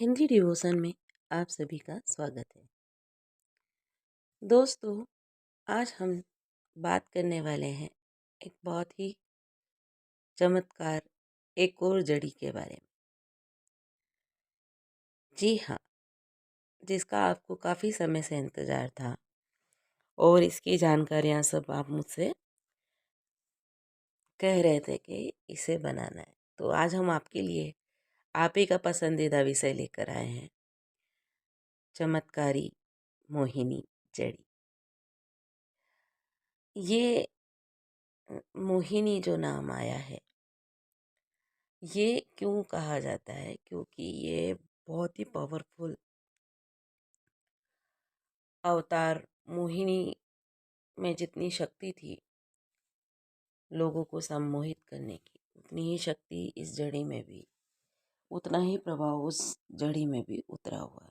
Hindi devotion में आप सभी का स्वागत है। दोस्तों, आज हम बात करने वाले हैं एक बहुत ही चमत्कार एक और जड़ी के बारे में। जी हाँ, जिसका आपको काफ़ी समय से इंतज़ार था और इसकी जानकारियाँ सब आप मुझसे कह रहे थे कि इसे बनाना है। तो आज हम आपके लिए आप ही का पसंदीदा विषय लेकर आए हैं, चमत्कारी मोहिनी जड़ी। ये मोहिनी जो नाम आया है, ये क्यों कहा जाता है? क्योंकि ये बहुत ही पावरफुल अवतार, मोहिनी में जितनी शक्ति थी लोगों को सम्मोहित करने की, उतनी ही शक्ति इस जड़ी में भी, उतना ही प्रभाव उस जड़ी में भी उतरा हुआ है।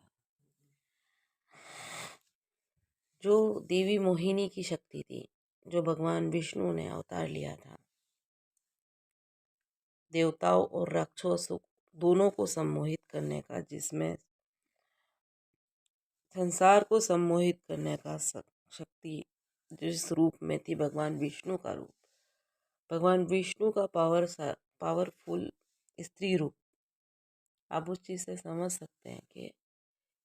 जो देवी मोहिनी की शक्ति थी, जो भगवान विष्णु ने अवतार लिया था, देवताओं और राक्षसों दोनों को सम्मोहित करने का, जिसमें संसार को सम्मोहित करने का शक्ति जिस रूप में थी, भगवान विष्णु का रूप, भगवान विष्णु का पावरफुल स्त्री रूप, आप उस चीज़ से समझ सकते हैं कि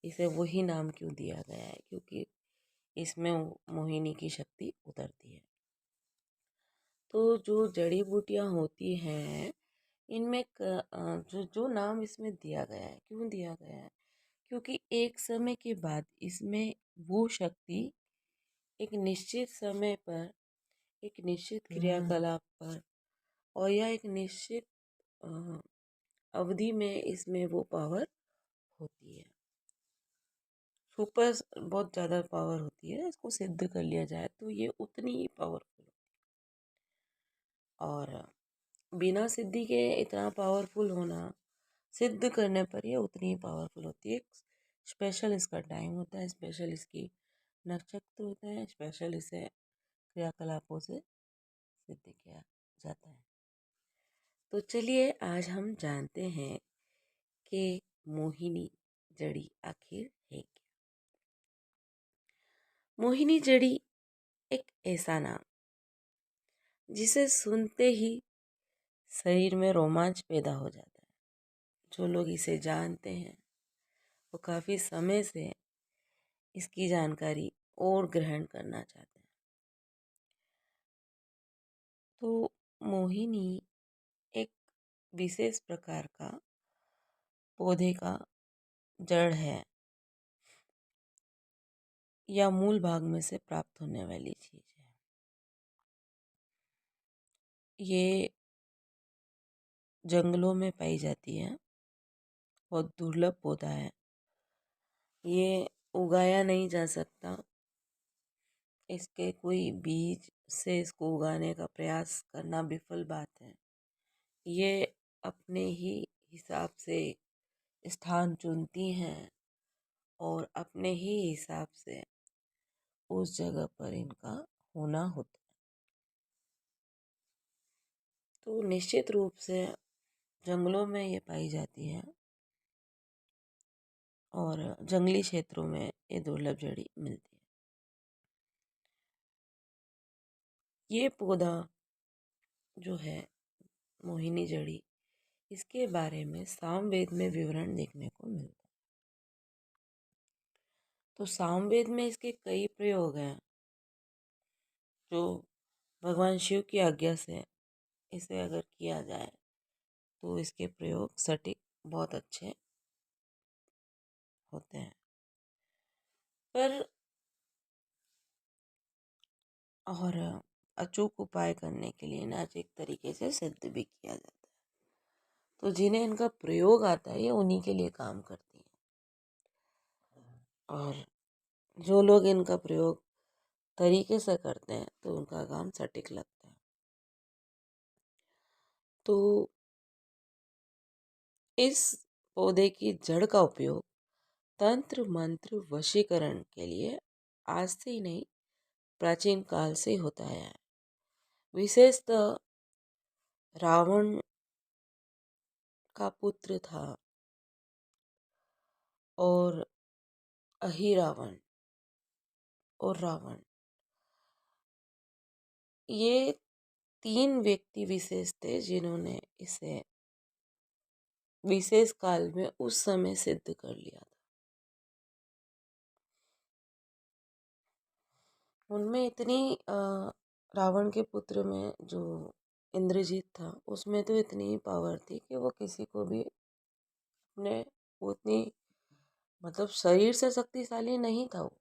इसे वही नाम क्यों दिया गया है, क्योंकि इसमें मोहिनी की शक्ति उतरती है। तो जो जड़ी बूटियाँ होती हैं, इनमें जो जो नाम इसमें दिया गया है, क्यों दिया गया है? क्योंकि एक समय के बाद इसमें वो शक्ति एक निश्चित समय पर, एक निश्चित क्रियाकलाप पर और या एक निश्चित अ, अवधि में इसमें वो पावर होती है। सुपर बहुत ज़्यादा पावर होती है, इसको सिद्ध कर लिया जाए तो ये उतनी ही पावरफुल है। और बिना सिद्धि के इतना पावरफुल होना, सिद्ध करने पर ये उतनी ही पावरफुल होती है। स्पेशल इसका टाइम होता है, स्पेशल इसकी नक्षत्र होता है, स्पेशल इसे क्रियाकलापों से सिद्ध किया जाता है। तो चलिए आज हम जानते हैं कि मोहिनी जड़ी आखिर है क्या। मोहिनी जड़ी एक ऐसा नाम जिसे सुनते ही शरीर में रोमांच पैदा हो जाता है। जो लोग इसे जानते हैं वो काफ़ी समय से इसकी जानकारी और ग्रहण करना चाहते हैं। तो मोहिनी एक विशेष प्रकार का पौधे का जड़ है या मूल भाग में से प्राप्त होने वाली चीज है। ये जंगलों में पाई जाती है, बहुत दुर्लभ पौधा है। ये उगाया नहीं जा सकता, इसके कोई बीज से इसको उगाने का प्रयास करना विफल बात है। ये अपने ही हिसाब से स्थान चुनती हैं और अपने ही हिसाब से उस जगह पर इनका होना होता है। तो निश्चित रूप से जंगलों में ये पाई जाती है और जंगली क्षेत्रों में ये दुर्लभ जड़ी मिलती है। ये पौधा जो है मोहिनी जड़ी, इसके बारे में सामवेद में विवरण देखने को मिलता है। तो सामवेद में इसके कई प्रयोग हैं, जो भगवान शिव की आज्ञा से इसे अगर किया जाए तो इसके प्रयोग सटीक बहुत अच्छे होते हैं। पर और अचूक उपाय करने के लिए नाजुक तरीके से सिद्ध भी किया जाता है। तो जिन्हें इनका प्रयोग आता है ये उन्हीं के लिए काम करती हैं, और जो लोग इनका प्रयोग तरीके से करते हैं तो उनका काम सटीक लगता है। तो इस पौधे की जड़ का उपयोग तंत्र मंत्र वशीकरण के लिए आज से ही नहीं, प्राचीन काल से होता है। विशेषतः रावण का पुत्र था और अहिरावण और रावण, ये 3 व्यक्ति विशेष थे जिन्होंने इसे विशेष काल में उस समय सिद्ध कर लिया था। उनमें इतनी रावण के पुत्र में जो इंद्रजीत था, उसमें तो इतनी पावर थी कि वो किसी को भी अपने, वो उतनी, मतलब शरीर से शक्तिशाली नहीं था, वो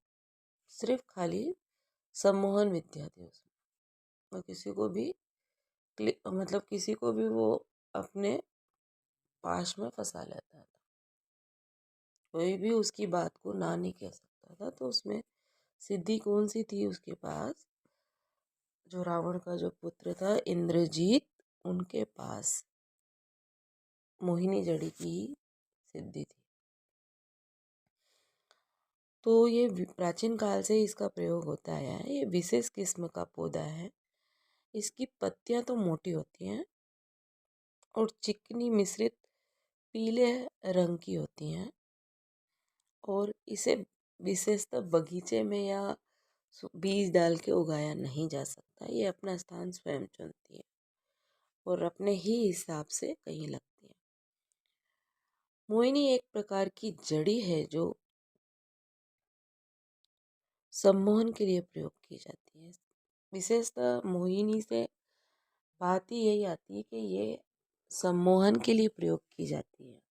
सिर्फ खाली सम्मोहन विद्या थी उसमें। वो किसी को भी मतलब किसी को भी वो अपने पाश में फंसा लेता था, कोई भी उसकी बात को ना नहीं कह सकता था। तो उसमें सिद्धि कौन सी थी उसके पास? जो रावण का जो पुत्र था इंद्रजीत, उनके पास मोहिनी जड़ी की सिद्धि थी। तो ये प्राचीन काल से इसका प्रयोग होता आया है। ये विशेष किस्म का पौधा है। इसकी पत्तियां तो मोटी होती हैं और चिकनी मिश्रित पीले रंग की होती हैं, और इसे विशेषतः बगीचे में या बीज डाल के उगाया नहीं जा सकता। ये अपना स्थान स्वयं चुनती है और अपने ही हिसाब से कहीं लगती है। मोहिनी एक प्रकार की जड़ी है जो सम्मोहन के लिए प्रयोग की जाती है। विशेषतः मोहिनी से बात ही यही आती है कि ये सम्मोहन के लिए प्रयोग की जाती है।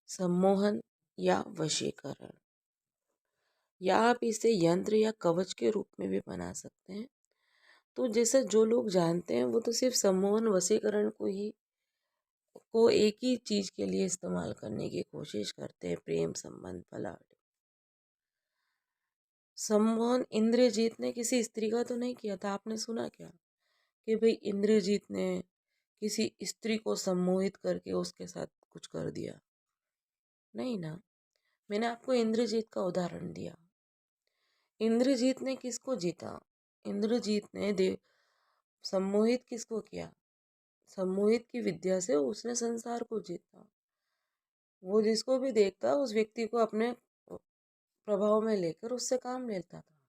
सम्मोहन या वशीकरण, या आप इसे यंत्र या कवच के रूप में भी बना सकते हैं। तो जैसे जो लोग जानते हैं वो तो सिर्फ सम्मोहन वशीकरण को एक ही चीज के लिए इस्तेमाल करने की कोशिश करते हैं, प्रेम संबंध पलाट। सम्मोहन इंद्रजीत ने किसी स्त्री का तो नहीं किया था। आपने सुना क्या कि भाई इंद्रजीत ने किसी स्त्री को सम्मोहित करके उसके साथ कुछ कर दिया? नहीं ना। मैंने आपको इंद्रजीत का उदाहरण दिया। इंद्रजीत ने किसको जीता? इंद्रजीत ने देव सम्मोहित किसको किया? सम्मोहित की विद्या से उसने संसार को जीता। वो जिसको भी देखता उस व्यक्ति को अपने प्रभाव में लेकर उससे काम लेता था।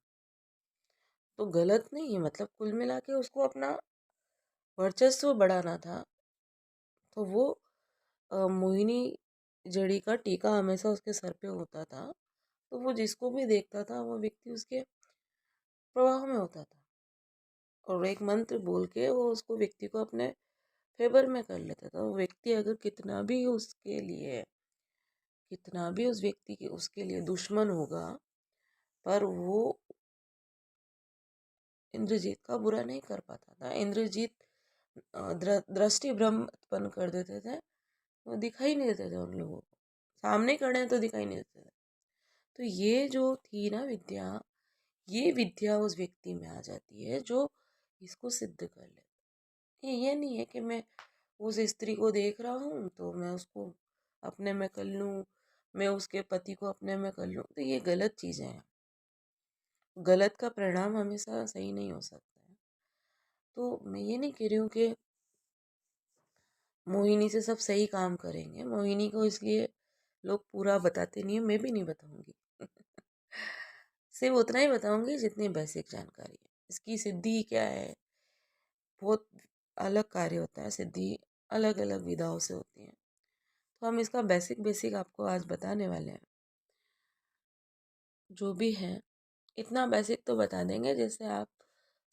तो गलत नहीं है, मतलब कुल मिला के उसको अपना वर्चस्व बढ़ाना था। तो वो मोहिनी जड़ी का टीका हमेशा उसके सर पे होता था, तो वो जिसको भी देखता था वो व्यक्ति उसके प्रभाव में होता था, और एक मंत्र बोल के वो उसको व्यक्ति को अपने फेवर में कर लेता था। वो व्यक्ति अगर कितना भी उस व्यक्ति के उसके लिए दुश्मन होगा, पर वो इंद्रजीत का बुरा नहीं कर पाता था। इंद्रजीत दृष्टि भ्रम उत्पन्न कर देते थे, वो दिखाई नहीं देते थे उन लोगों को। सामने खड़े हैं तो दिखाई नहीं देते थे। तो ये जो थी ना विद्या, ये विद्या उस व्यक्ति में आ जाती है जो इसको सिद्ध कर लेता। ये नहीं है कि मैं उस स्त्री को देख रहा हूँ तो मैं उसको अपने में कर लूँ, मैं उसके पति को अपने में कर लूँ। तो ये गलत चीज़ें हैं। गलत का परिणाम हमेशा सही नहीं हो सकता है। तो मैं ये नहीं कह रही हूँ कि मोहिनी से सब सही काम करेंगे। मोहिनी को इसलिए लोग पूरा बताते नहीं है, मैं भी नहीं बताऊंगी। सिर्फ उतना ही बताऊंगी जितनी बेसिक जानकारी है। इसकी सिद्धि क्या है, बहुत अलग कार्य होता है, सिद्धि अलग अलग विधाओं से होती है। तो हम इसका बेसिक बेसिक आपको आज बताने वाले हैं। जो भी है इतना बेसिक तो बता देंगे जिससे आप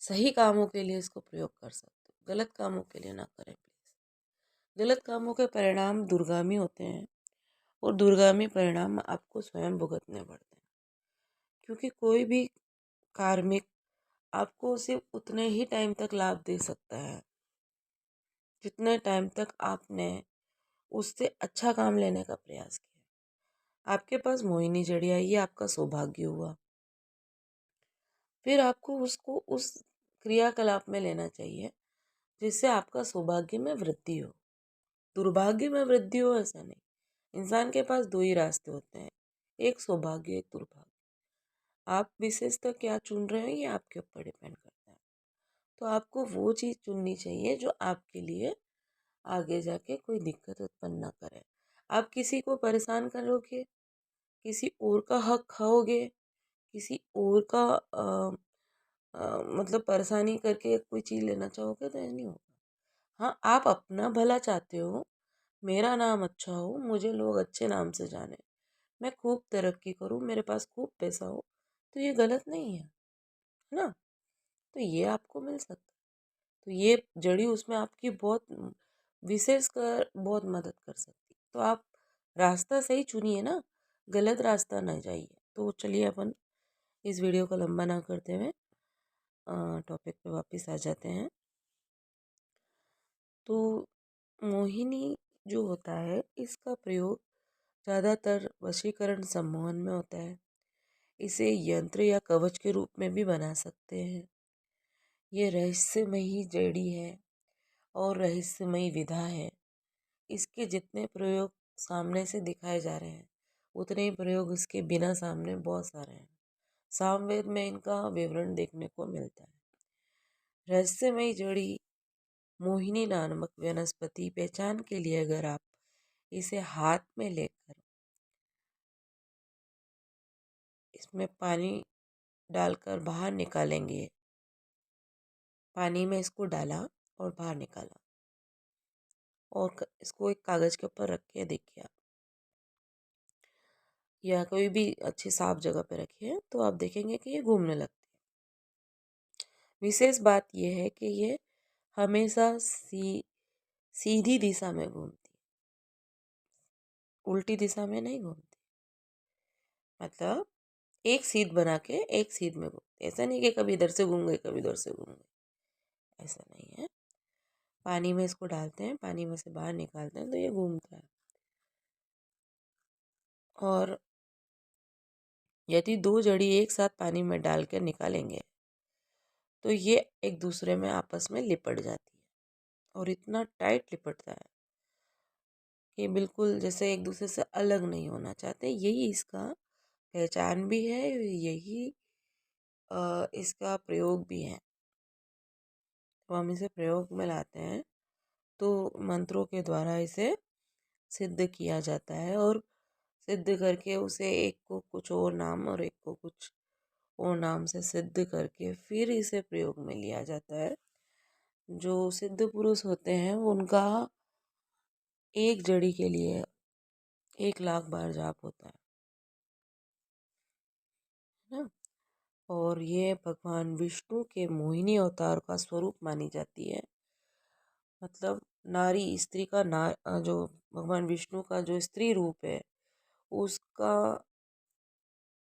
सही कामों के लिए इसको प्रयोग कर सकते हो। गलत कामों के लिए ना करें प्लीज। गलत कामों के परिणाम दुर्गामी होते हैं, और दुर्गामी परिणाम आपको स्वयं भुगतने पड़ते हैं। क्योंकि कोई भी कार्मिक आपको सिर्फ उतने ही टाइम तक लाभ दे सकता है जितने टाइम तक आपने उससे अच्छा काम लेने का प्रयास किया। आपके पास मोहिनी जड़ी आई, ये आपका सौभाग्य हुआ, फिर आपको उसको उस क्रियाकलाप में लेना चाहिए जिससे आपका सौभाग्य में वृद्धि हो। दुर्भाग्य में वृद्धि हो ऐसा नहीं। इंसान के पास दो ही रास्ते होते हैं, एक सौभाग्य, एक दुर्भाग्य। आप विशेषतः क्या चुन रहे हैं ये आपके ऊपर डिपेंड करता है। तो आपको वो चीज़ चुननी चाहिए जो आपके लिए आगे जाके कोई दिक्कत उत्पन्न ना करे। आप किसी को परेशान करोगे, किसी और का हक खाओगे, किसी और का मतलब परेशानी करके कोई चीज़ लेना चाहोगे तो ये नहीं होगा। हाँ, आप अपना भला चाहते हो, मेरा नाम अच्छा हो, मुझे लोग अच्छे नाम से जाने, मैं खूब तरक्की करूँ, मेरे पास खूब पैसा हो, तो ये गलत नहीं है ना? तो ये आपको मिल सकता है। तो ये जड़ी उसमें आपकी बहुत विशेष कर बहुत मदद कर सकती है। तो आप रास्ता सही चुनिए ना, गलत रास्ता ना जाइए। तो चलिए अपन इस वीडियो को लंबा ना करते हुए टॉपिक पे वापस आ जाते हैं। तो मोहिनी जो होता है इसका प्रयोग ज़्यादातर वशीकरण सम्मोहन में होता है। इसे यंत्र या कवच के रूप में भी बना सकते हैं। ये रहस्यमयी जड़ी है और रहस्यमयी विधा है। इसके जितने प्रयोग सामने से दिखाए जा रहे हैं उतने ही प्रयोग इसके बिना सामने बहुत सारे हैं। सामवेद में इनका विवरण देखने को मिलता है। रहस्यमयी जड़ी मोहिनी नामक वनस्पति पहचान के लिए अगर आप इसे हाथ में लेकर इसमें पानी डालकर बाहर निकालेंगे, पानी में इसको डाला और बाहर निकाला और इसको एक कागज के ऊपर रख के देखिए आप, या कोई भी अच्छी साफ जगह पे रखिए तो आप देखेंगे कि ये घूमने लगती है। विशेष बात यह है कि ये हमेशा सीधी दिशा में घूमती है, उल्टी दिशा में नहीं घूमती। मतलब एक सीध बना के एक सीध में घूमती, ऐसा नहीं कि कभी इधर से घूम गए कभी उधर से घूम गए, ऐसा नहीं है। पानी में इसको डालते हैं, पानी में से बाहर निकालते हैं तो ये घूमता है। और यदि दो जड़ी एक साथ पानी में डाल कर निकालेंगे तो ये एक दूसरे में आपस में लिपट जाती है और इतना टाइट लिपटता है कि बिल्कुल जैसे एक दूसरे से अलग नहीं होना चाहते। यही इसका पहचान भी है, यही इसका प्रयोग भी है। तो हम इसे प्रयोग में लाते हैं तो मंत्रों के द्वारा इसे सिद्ध किया जाता है और सिद्ध करके उसे एक को कुछ और नाम और एक को कुछ और नाम से सिद्ध करके फिर इसे प्रयोग में लिया जाता है। जो सिद्ध पुरुष होते हैं उनका एक जड़ी के लिए 1 लाख बार जाप होता है ना। और ये भगवान विष्णु के मोहिनी अवतार का स्वरूप मानी जाती है। मतलब नारी स्त्री का जो भगवान विष्णु का जो स्त्री रूप है उसका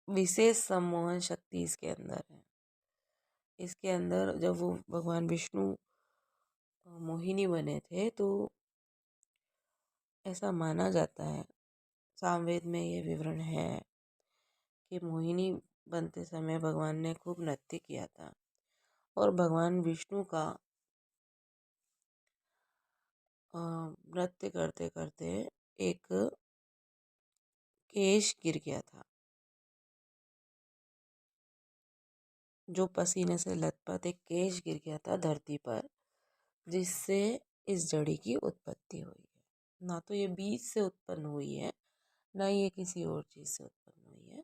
विशेष सम्मोहन शक्ति इसके अंदर है। इसके अंदर जब वो भगवान विष्णु मोहिनी बने थे तो ऐसा माना जाता है, सामवेद में ये विवरण है कि मोहिनी बनते समय भगवान ने खूब नृत्य किया था और भगवान विष्णु का नृत्य करते करते एक केश गिर गया था, जो पसीने से लथपथ एक केश गिर गया था धरती पर, जिससे इस जड़ी की उत्पत्ति हुई है। ना तो ये बीज से उत्पन्न हुई है, ना ये किसी और चीज से उत्पन्न हुई है।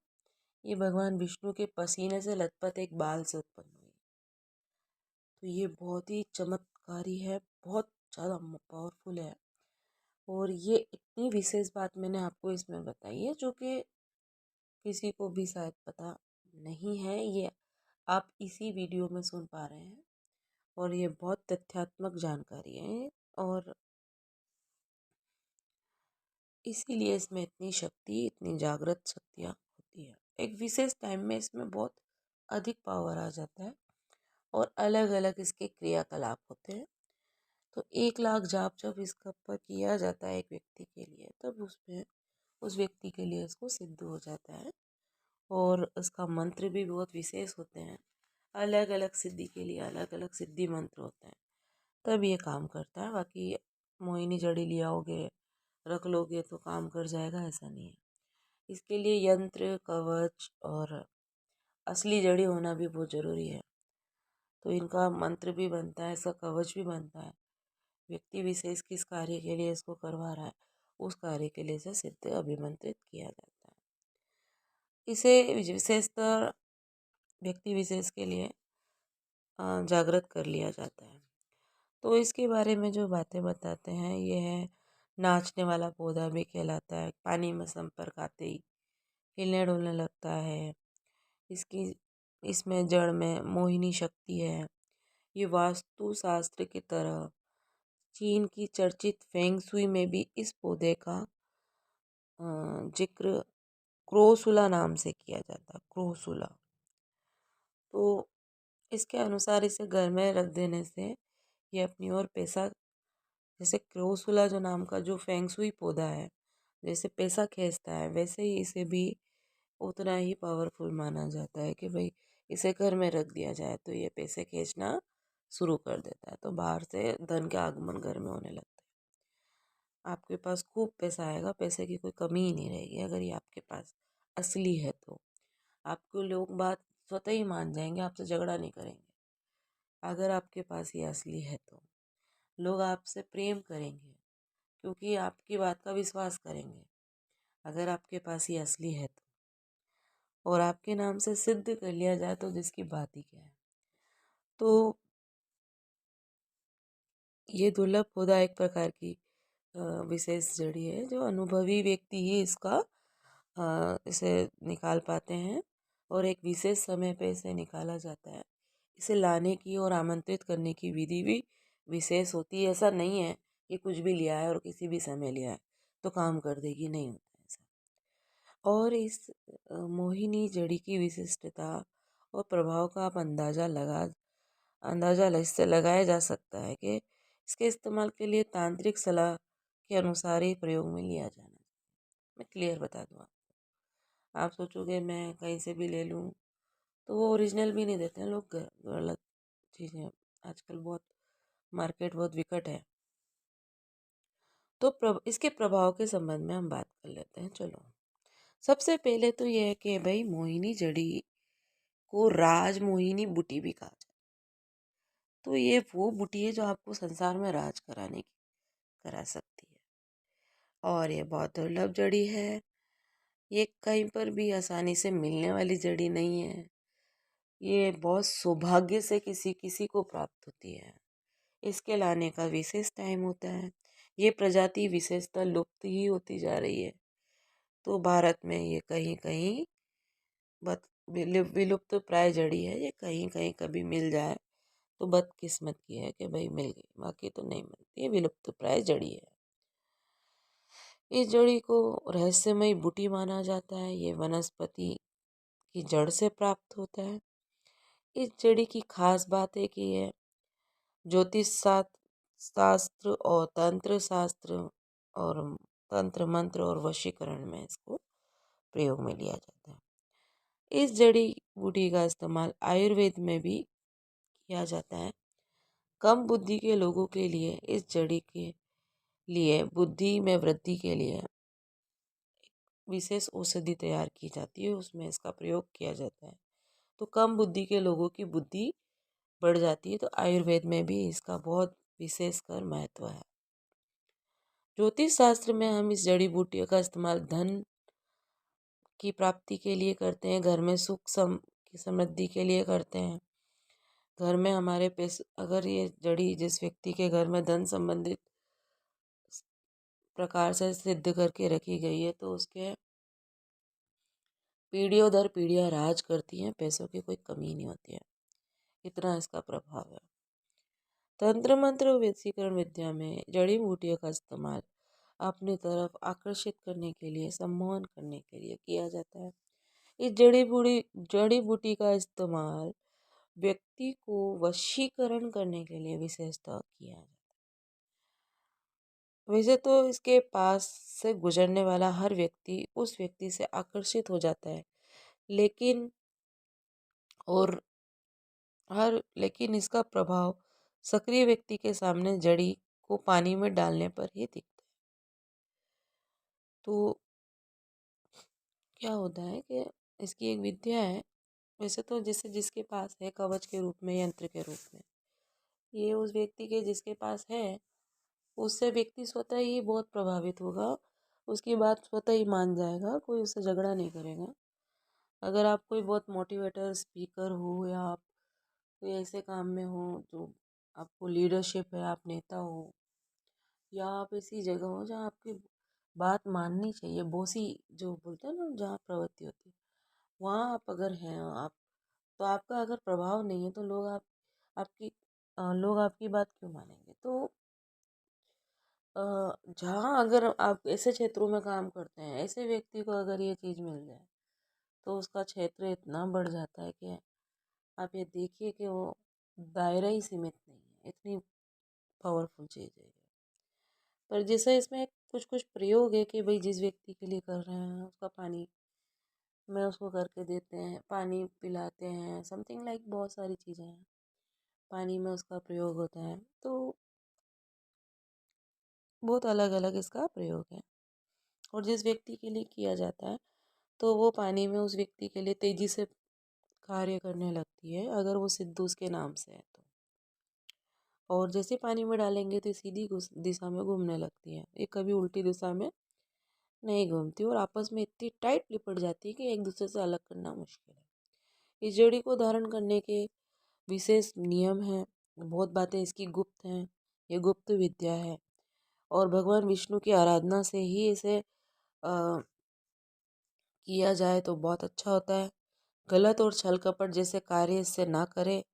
ये भगवान विष्णु के पसीने से लथपथ एक बाल से उत्पन्न हुई है। तो ये बहुत ही चमत्कारी है, बहुत ज़्यादा पावरफुल है। और ये इतनी विशेष बात मैंने आपको इसमें बताई है जो कि किसी को भी शायद पता नहीं है। ये आप इसी वीडियो में सुन पा रहे हैं और ये बहुत तथ्यात्मक जानकारी है और इसीलिए इसमें इतनी शक्ति, इतनी जागृत शक्तियाँ होती है। एक विशेष टाइम में इसमें बहुत अधिक पावर आ जाता है और अलग अलग इसके क्रियाकलाप होते हैं। तो 1 लाख जाप जब इसका पर किया जाता है एक व्यक्ति के लिए तब उसमें उस व्यक्ति के लिए इसको सिद्ध हो जाता है। और उसका मंत्र भी बहुत विशेष होते हैं, अलग अलग सिद्धि के लिए अलग अलग सिद्धि मंत्र होते हैं, तब ये काम करता है। बाकी मोहिनी जड़ी लिया होगे रख लोगे तो काम कर जाएगा ऐसा नहीं है। इसके लिए यंत्र कवच और असली जड़ी होना भी बहुत ज़रूरी है। तो इनका मंत्र भी बनता है, इसका कवच भी बनता है। व्यक्ति विशेष किस कार्य के लिए इसको करवा रहा है उस कार्य के लिए इसे सिद्ध अभिमंत्रित किया जाता है। इसे विशेषतर व्यक्ति विशेष के लिए जागृत कर लिया जाता है। तो इसके बारे में जो बातें बताते हैं ये है, नाचने वाला पौधा भी कहलाता है, पानी में संपर्क आते ही हिलने डुलने लगता है। इसकी इसमें जड़ में मोहिनी शक्ति है। ये वास्तु शास्त्र की तरह चीन की चर्चित फेंग शुई में भी इस पौधे का जिक्र क्रोसुला नाम से किया जाता है। क्रोसुला, तो इसके अनुसार इसे घर में रख देने से ये अपनी ओर पैसा, जैसे क्रोसुला जो नाम का जो फेंग शुई पौधा है जैसे पैसा खींचता है, वैसे ही इसे भी उतना ही पावरफुल माना जाता है कि भाई इसे घर में रख दिया जाए तो ये पैसे खींचना शुरू कर देता है। तो बाहर से धन के आगमन घर में होने लगता है। आपके पास खूब पैसा आएगा, पैसे की कोई कमी ही नहीं रहेगी अगर ये आपके पास असली है तो। आपको लोग बात स्वतः ही मान जाएंगे, आपसे झगड़ा नहीं करेंगे। अगर आपके पास ये असली है तो लोग आपसे प्रेम करेंगे क्योंकि आपकी बात का विश्वास करेंगे। अगर आपके पास ये असली है तो, और आपके नाम से सिद्ध कर लिया जाए तो जिसकी बात ही क्या है। तो ये दुर्लभ पौधा एक प्रकार की विशेष जड़ी है जो अनुभवी व्यक्ति ही इसे निकाल पाते हैं, और एक विशेष समय पे इसे निकाला जाता है। इसे लाने की और आमंत्रित करने की विधि भी विशेष होती है। ऐसा नहीं है कि कुछ भी लिया है और किसी भी समय लिया है तो काम कर देगी, नहीं होता है ऐसा। और इस मोहिनी जड़ी की विशिष्टता और प्रभाव का आप इससे लगाया जा सकता है कि इसके इस्तेमाल के लिए तांत्रिक सलाह के अनुसार ही प्रयोग में लिया जाना। मैं क्लियर बता दूँ आप सोचोगे मैं कहीं से भी ले लूँ तो वो ओरिजिनल भी नहीं देते हैं लोग, गलत चीज़ें। आजकल बहुत मार्केट बहुत विकट है। तो इसके प्रभाव के संबंध में हम बात कर लेते हैं। चलो, सबसे पहले तो यह है कि भाई मोहिनी जड़ी को राज मोहिनी बूटी भी कहा जाता है। तो ये वो बूटी है जो आपको संसार में राज करा सकती है, और ये बहुत दुर्लभ जड़ी है। ये कहीं पर भी आसानी से मिलने वाली जड़ी नहीं है। ये बहुत सौभाग्य से किसी किसी को प्राप्त होती है। इसके लाने का विशेष टाइम होता है। ये प्रजाति विशेषता लुप्त ही होती जा रही है। तो भारत में ये कहीं कहीं विलुप्त प्राय जड़ी है। ये कहीं कहीं कभी मिल जाए तो बदकिस्मत की है कि भाई मिल गई, बाकी तो नहीं मिलती। ये विलुप्त प्राय जड़ी है। इस जड़ी को रहस्यमयी बूटी माना जाता है। ये वनस्पति की जड़ से प्राप्त होता है। इस जड़ी की खास बात है कि यह ज्योतिष शास्त्र और तंत्र शास्त्र और तंत्र मंत्र और वशीकरण में इसको प्रयोग में लिया जाता है। इस जड़ी बूटी का इस्तेमाल आयुर्वेद में भी किया जाता है। कम बुद्धि के लोगों के लिए इस जड़ी के लिए बुद्धि में वृद्धि के लिए विशेष औषधि तैयार की जाती है, उसमें इसका प्रयोग किया जाता है। तो कम बुद्धि के लोगों की बुद्धि बढ़ जाती है। तो आयुर्वेद में भी इसका बहुत विशेषकर महत्व है। ज्योतिष शास्त्र में हम इस जड़ी बूटियों का इस्तेमाल धन की प्राप्ति के लिए करते हैं, घर में की समृद्धि के लिए करते हैं। घर में हमारे पैसे, अगर ये जड़ी जिस व्यक्ति के घर में धन संबंधित प्रकार से सिद्ध करके रखी गई है तो उसके पीढ़ियों दर पीढ़ियां राज करती हैं, पैसों की कोई कमी नहीं होती है। इतना इसका प्रभाव है। तंत्र मंत्र और वशीकरण विद्या में जड़ी बूटियों का इस्तेमाल अपनी तरफ आकर्षित करने के लिए, सम्मोहन करने के लिए किया जाता है। इस जड़ी बूटी का इस्तेमाल व्यक्ति को वशीकरण करने के लिए विशेषतः किया जाता है। वैसे तो इसके पास से गुजरने वाला हर व्यक्ति उस व्यक्ति से आकर्षित हो जाता है, लेकिन लेकिन इसका प्रभाव सक्रिय व्यक्ति के सामने जड़ी को पानी में डालने पर ही दिखता है। तो क्या होता है कि इसकी एक विद्या है। वैसे तो जैसे जिसके पास है, कवच के रूप में, यंत्र के रूप में, ये उस व्यक्ति के जिसके पास है उससे व्यक्ति स्वतः ही बहुत प्रभावित होगा उसकी बात स्वतः ही मान जाएगा, कोई उससे झगड़ा नहीं करेगा। अगर आप कोई बहुत मोटिवेटर स्पीकर हो या आप कोई ऐसे काम में हो जो आपको लीडरशिप है, आप नेता हो, या आप ऐसी जगह हो जहाँ आपकी बात माननी चाहिए, बॉसी जो बोलते हैं ना, जहाँ प्रवृत्ति होती है, वहाँ आप अगर हैं, आप तो आपका अगर प्रभाव नहीं है तो आपकी लोग आपकी बात क्यों मानेंगे। तो जहाँ अगर आप ऐसे क्षेत्रों में काम करते हैं, ऐसे व्यक्ति को अगर ये चीज़ मिल जाए तो उसका क्षेत्र इतना बढ़ जाता है कि आप ये देखिए कि वो दायरा ही सीमित नहीं है, इतनी पावरफुल चीज़ है ये। पर जैसे इसमें कुछ कुछ प्रयोग है कि भाई जिस व्यक्ति के लिए कर रहे हैं उसका पानी में उसको करके देते हैं, पानी पिलाते हैं, समथिंग लाइक बहुत सारी चीज़ें हैं, पानी में उसका प्रयोग होता है। तो बहुत अलग अलग इसका प्रयोग है। और जिस व्यक्ति के लिए किया जाता है तो वो पानी में उस व्यक्ति के लिए तेजी से कार्य करने लगती है, अगर वो सिद्धू उसके नाम से है तो। और जैसे पानी में डालेंगे तो सीधी दिशा में घूमने लगती है, ये कभी उल्टी दिशा में नहीं घूमती और आपस में इतनी टाइट लिपट जाती है कि एक दूसरे से अलग करना मुश्किल है। इस जड़ी को धारण करने के विशेष नियम हैं, बहुत बातें इसकी गुप्त हैं, ये गुप्त विद्या है। और भगवान विष्णु की आराधना से ही इसे किया जाए तो बहुत अच्छा होता है। गलत और छल कपट जैसे कार्य इससे ना करे,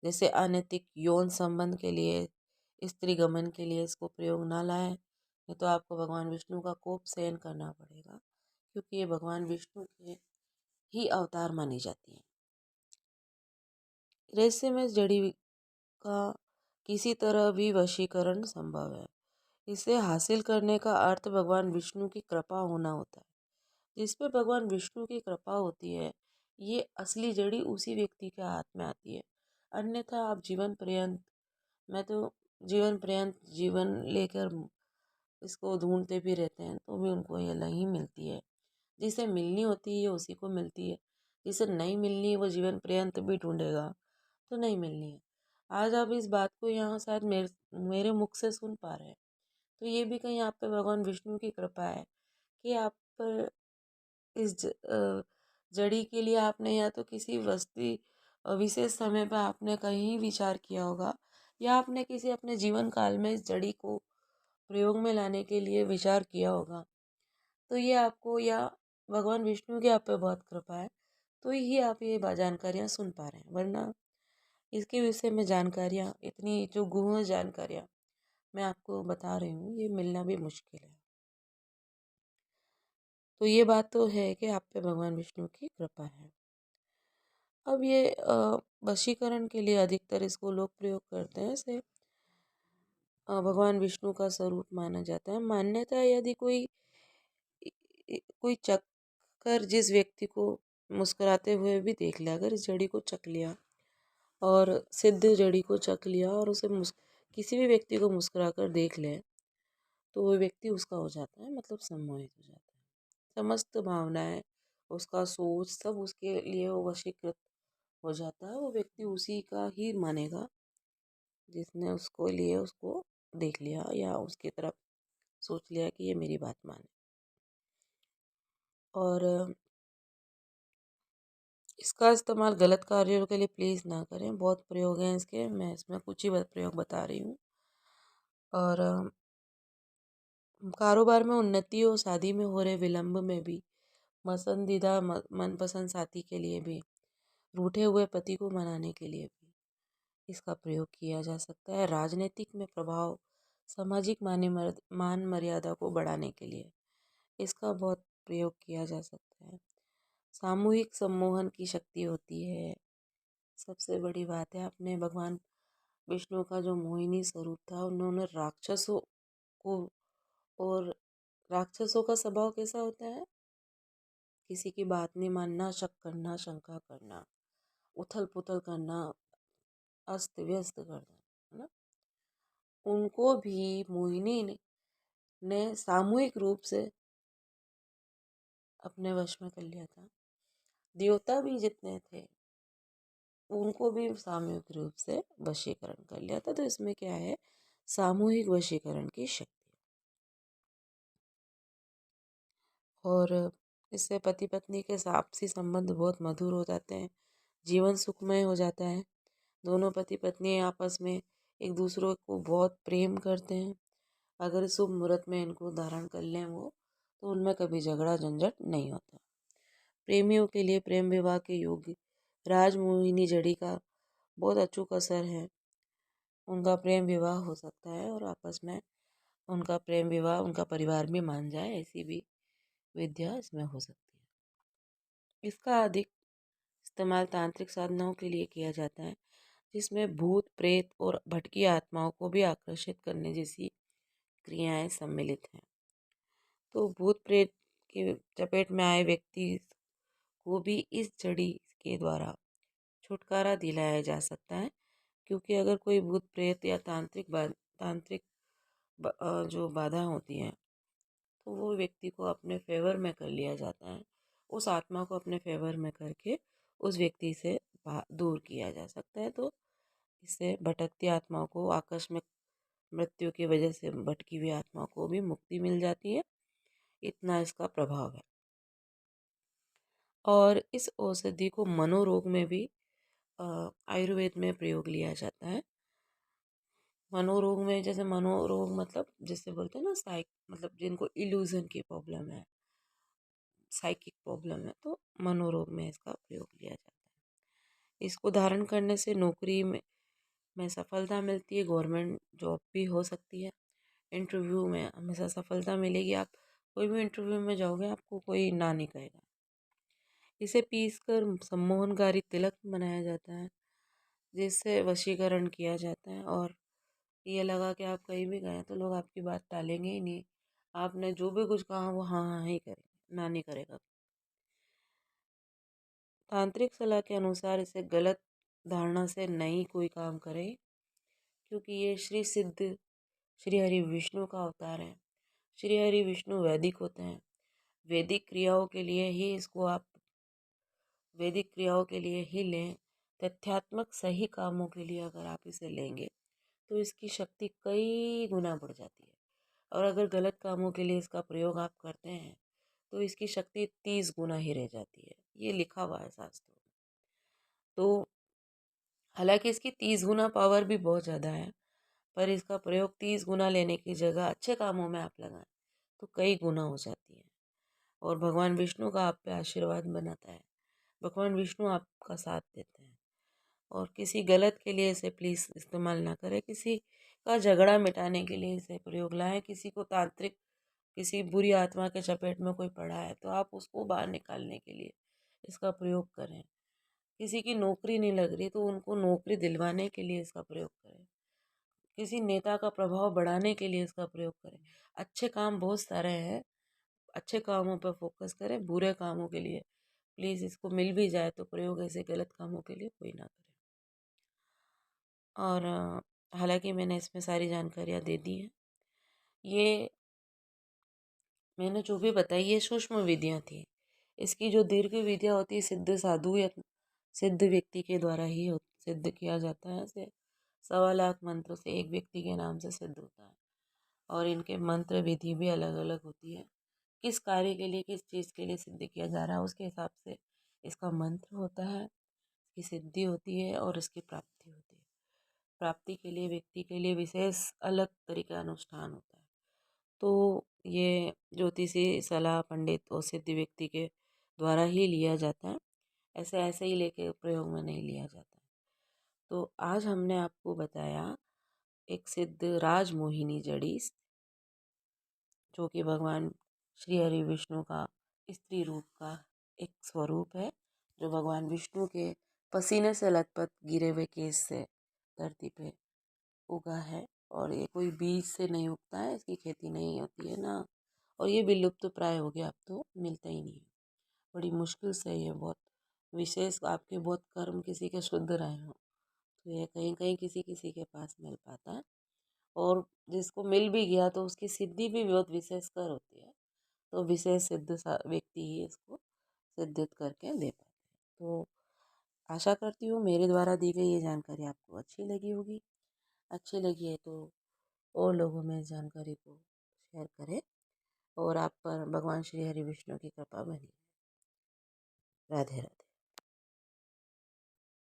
जैसे अनैतिक यौन संबंध के लिए, स्त्री गमन के लिए इसको प्रयोग ना लाए, नहीं तो आपको भगवान विष्णु का कोप सहन करना पड़ेगा, क्योंकि ये भगवान विष्णु के ही अवतार मानी जाती है। रहस्य में जड़ी का किसी तरह भी वशीकरण संभव है। इसे हासिल करने का अर्थ भगवान विष्णु की कृपा होना होता है। जिस पे भगवान विष्णु की कृपा होती है, ये असली जड़ी उसी व्यक्ति के हाथ में आती है। अन्यथा आप जीवन पर्यंत, मैं तो जीवन पर्यंत जीवन लेकर इसको ढूंढते भी रहते हैं तो भी उनको ये नहीं मिलती है। जिसे मिलनी होती है उसी को मिलती है, जिसे नहीं मिलनी है वो जीवन पर्यंत भी ढूंढेगा तो नहीं मिलनी है। आज आप इस बात को यहाँ शायद मेरे मुख से सुन पा रहे हैं, तो ये भी कहीं आप पे भगवान विष्णु की कृपा है कि आप पर जड़ी के लिए आपने या तो किसी विशेष समय पर आपने कहीं विचार किया होगा, या आपने किसी अपने जीवन काल में इस जड़ी को प्रयोग में लाने के लिए विचार किया होगा। तो ये आपको, या भगवान विष्णु की आप पे बहुत कृपा है, तो ही आप ये जानकारियाँ सुन पा रहे हैं, वरना इसके विषय में जानकारियाँ, इतनी जो गूढ़ जानकारियाँ मैं आपको बता रही हूँ, ये मिलना भी मुश्किल है। तो ये बात तो है कि आप पे भगवान विष्णु की कृपा है। अब ये वशीकरण के लिए अधिकतर इसको लोग प्रयोग करते हैं, इसे भगवान विष्णु का स्वरूप माना जाता है। मान्यता है यदि कोई चक्कर जिस व्यक्ति को मुस्कुराते हुए भी देख लिया, अगर इस जड़ी को चख लिया और सिद्ध जड़ी को चख लिया और उसे किसी भी व्यक्ति को मुस्कुरा कर देख ले, तो वो व्यक्ति उसका हो जाता है, मतलब सम्मोहित हो जाता है। समस्त भावनाएं, उसका सोच, सब उसके लिए वो वशीकृत हो जाता है। वो व्यक्ति उसी का ही मानेगा जिसने उसको लिए उसको देख लिया या उसकी तरफ सोच लिया कि ये मेरी बात माने। और इसका इस्तेमाल गलत कार्यों के लिए प्लीज़ ना करें, बहुत प्रयोग हैं इसके, मैं इसमें कुछ ही प्रयोग बता रही हूँ। और कारोबार में उन्नति और शादी में हो रहे विलंब में भी, पसंदीदा मनपसंद साथी के लिए भी, रूठे हुए पति को मनाने के लिए भी इसका प्रयोग किया जा सकता है। राजनीतिक में प्रभाव, सामाजिक मान मर्यादा को बढ़ाने के लिए इसका बहुत प्रयोग किया जा सकता है। सामूहिक सम्मोहन की शक्ति होती है। सबसे बड़ी बात है, अपने भगवान विष्णु का जो मोहिनी स्वरूप था, उन्होंने राक्षसों को, और राक्षसों का स्वभाव कैसा होता है, किसी की बात नहीं मानना, शक करना, शंका करना, उथल पुथल करना, अस्त व्यस्त कर देना, है ना। उनको भी मोहिनी ने सामूहिक रूप से अपने वश में कर लिया था। देवता भी जितने थे उनको भी सामूहिक रूप से वशीकरण कर लिया था। तो इसमें क्या है, सामूहिक वशीकरण की शक्ति। और इससे पति पत्नी के आपसी संबंध बहुत मधुर हो जाते हैं, जीवन सुखमय हो जाता है। दोनों पति पत्नी आपस में एक दूसरे को बहुत प्रेम करते हैं। अगर शुभ मुहूर्त में इनको धारण कर लें वो, तो उनमें कभी झगड़ा झंझट नहीं होता। प्रेमियों के लिए प्रेम विवाह के योग राजमोहिनी जड़ी का बहुत अचूक असर है। उनका प्रेम विवाह हो सकता है और आपस में उनका प्रेम विवाह उनका परिवार भी मान जाए, ऐसी भी विद्या इसमें हो सकती है। इसका अधिक इस्तेमाल तांत्रिक साधनाओं के लिए किया जाता है, जिसमें भूत प्रेत और भटकी आत्माओं को भी आकर्षित करने जैसी क्रियाएं सम्मिलित हैं। तो भूत प्रेत की चपेट में आए व्यक्ति को भी इस जड़ी के द्वारा छुटकारा दिलाया जा सकता है, क्योंकि अगर कोई भूत प्रेत या तांत्रिक जो बाधा होती है, तो वो व्यक्ति को अपने फेवर में कर लिया जाता है। उस आत्मा को अपने फेवर में करके उस व्यक्ति से दूर किया जा सकता है। तो इससे भटकती आत्माओं को, आकस्मिक मृत्यु की वजह से भटकी हुई आत्माओं को भी मुक्ति मिल जाती है। इतना इसका प्रभाव है। और इस औषधि को मनोरोग में भी आयुर्वेद में प्रयोग लिया जाता है। मनोरोग में, जैसे मनोरोग मतलब जिससे बोलते हैं ना मतलब जिनको इल्यूजन की प्रॉब्लम है, साइकिक प्रॉब्लम है, तो मनोरोग में इसका प्रयोग लिया जाता है। इसको धारण करने से नौकरी में सफलता मिलती है, गवर्नमेंट जॉब भी हो सकती है। इंटरव्यू में हमेशा सफलता मिलेगी। आप कोई भी इंटरव्यू में जाओगे, आपको कोई ना नहीं कहेगा। इसे पीसकर सम्मोहनकारी तिलक बनाया जाता है, जिससे वशीकरण किया जाता है। और ये लगा कि आप कहीं भी गए तो लोग आपकी बात टालेंगे ही नहीं। आपने जो भी कुछ कहा वो हाँ हाँ ही करेंगे, ना नहीं करेगा। तांत्रिक सलाह के अनुसार इसे गलत धारणा से नहीं कोई काम करे, क्योंकि ये श्री हरि विष्णु का अवतार है। श्री हरि विष्णु वैदिक होते हैं। वैदिक क्रियाओं के लिए ही इसको आप वैदिक क्रियाओं के लिए ही लें। तथ्यात्मक सही कामों के लिए अगर आप इसे लेंगे तो इसकी शक्ति कई गुना बढ़ जाती है। और अगर गलत कामों के लिए इसका प्रयोग आप करते हैं तो इसकी शक्ति 30 गुना ही रह जाती है। ये लिखा हुआ है शास्त्रों में। तो हालांकि इसकी 30 गुना पावर भी बहुत ज़्यादा है, पर इसका प्रयोग 30 गुना लेने की जगह अच्छे कामों में आप लगाएं तो कई गुना हो जाती है। और भगवान विष्णु का आप पे आशीर्वाद बनाता है। भगवान विष्णु आपका साथ देते हैं। और किसी गलत के लिए इसे प्लीज़ इस्तेमाल ना करें। किसी का झगड़ा मिटाने के लिए इसे प्रयोग लाएं। किसी बुरी आत्मा के चपेट में कोई पड़ा है तो आप उसको बाहर निकालने के लिए इसका प्रयोग करें। किसी की नौकरी नहीं लग रही तो उनको नौकरी दिलवाने के लिए इसका प्रयोग करें। किसी नेता का प्रभाव बढ़ाने के लिए इसका प्रयोग करें। अच्छे काम बहुत सारे हैं, अच्छे कामों पर फोकस करें। बुरे कामों के लिए प्लीज़ इसको मिल भी जाए तो प्रयोग ऐसे गलत कामों के लिए कोई ना करे। और हालांकि मैंने इसमें सारी जानकारियाँ दे दी हैं। ये मैंने जो भी बताई ये सूक्ष्म विधियाँ थी। इसकी जो दीर्घ विधियाँ होती है सिद्ध साधु या सिद्ध व्यक्ति के द्वारा ही सिद्ध किया जाता है। इसे 1.25 लाख मंत्रों से एक व्यक्ति के नाम से सिद्ध होता है। और इनके मंत्र विधि भी अलग अलग होती है। किस कार्य के लिए, किस चीज़ के लिए सिद्ध किया जा रहा है, उसके हिसाब से इसका मंत्र होता है, इसकी सिद्धि होती है और इसकी प्राप्ति होती है। प्राप्ति के लिए व्यक्ति के लिए विशेष अलग तरीका अनुष्ठान होता है। तो ये ज्योतिषी सलाह पंडित और सिद्ध व्यक्ति के द्वारा ही लिया जाता है। ऐसे ऐसे ही लेके प्रयोग में नहीं लिया जाता है। तो आज हमने आपको बताया एक सिद्ध राजमोहिनी जड़ी, जो कि भगवान श्री हरि विष्णु का स्त्री रूप का एक स्वरूप है, जो भगवान विष्णु के पसीने से लथपथ गिरे हुए केस से धरती पे उगा है। और ये कोई बीज से नहीं उगता है, इसकी खेती नहीं होती है ना। और ये विलुप्त प्राय हो गया, अब तो मिलता ही नहीं है। बड़ी मुश्किल से ये बहुत विशेष आपके बहुत कर्म किसी के शुद्ध रहे हों तो ये कहीं कहीं किसी किसी के पास मिल पाता है। और जिसको मिल भी गया तो उसकी सिद्धि भी बहुत विशेषकर होती है। तो विशेष व्यक्ति ही इसको सिद्धित करके दे पाते हैं। तो आशा करती हूँ मेरे द्वारा दी गई ये जानकारी आपको अच्छी लगी होगी। अच्छी लगी है तो और लोगों में इस जानकारी को शेयर करें। और आप पर भगवान श्री हरि विष्णु की कृपा बनी। राधे राधे।